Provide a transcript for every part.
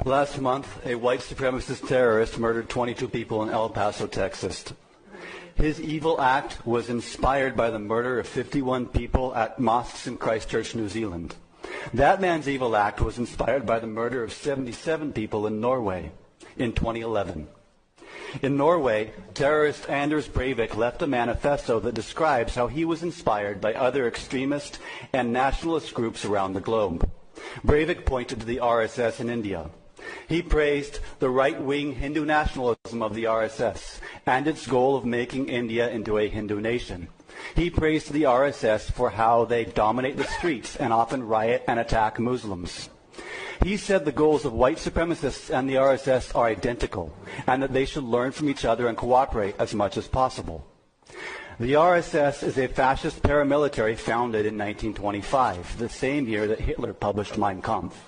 Last month, a white supremacist terrorist murdered 22 people in El Paso, Texas. His evil act was inspired by the murder of 51 people at mosques in Christchurch, New Zealand. That man's evil act was inspired by the murder of 77 people in Norway in 2011. In Norway, terrorist Anders Breivik left a manifesto that describes how he was inspired by other extremist and nationalist groups around the globe. Breivik pointed to the RSS in India. He praised the right-wing Hindu nationalism of the RSS and its goal of making India into a Hindu nation. He praised the RSS for how they dominate the streets and often riot and attack Muslims. He said the goals of white supremacists and the RSS are identical and that they should learn from each other and cooperate as much as possible. The RSS is a fascist paramilitary founded in 1925, the same year that Hitler published Mein Kampf.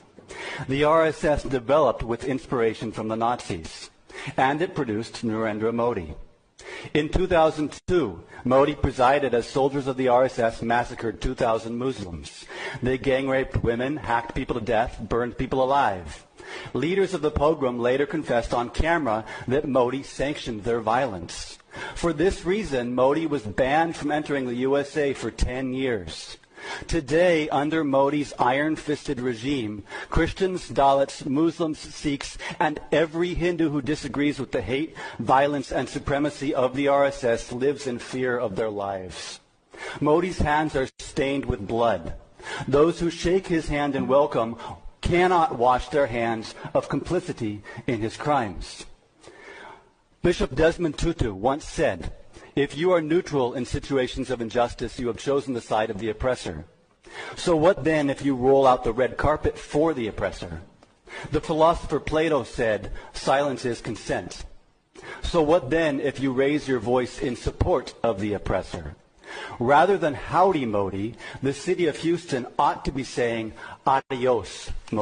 The RSS developed with inspiration from the Nazis, and it produced Narendra Modi. In 2002, Modi presided as soldiers of the RSS massacred 2,000 Muslims. They gang-raped women, hacked people to death, burned people alive. Leaders of the pogrom later confessed on camera that Modi sanctioned their violence. For this reason, Modi was banned from entering the USA for 10 years. Today, under Modi's iron-fisted regime, Christians, Dalits, Muslims, Sikhs, and every Hindu who disagrees with the hate, violence, and supremacy of the RSS lives in fear of their lives. Modi's hands are stained with blood. Those who shake his hand in welcome cannot wash their hands of complicity in his crimes. Bishop Desmond Tutu once said, "If you are neutral in situations of injustice, you have chosen the side of the oppressor. So what then if you roll out the red carpet for the oppressor?" The philosopher Plato said, "Silence is consent." So what then if you raise your voice in support of the oppressor? Rather than howdy Modi, the city of Houston ought to be saying adios Modi.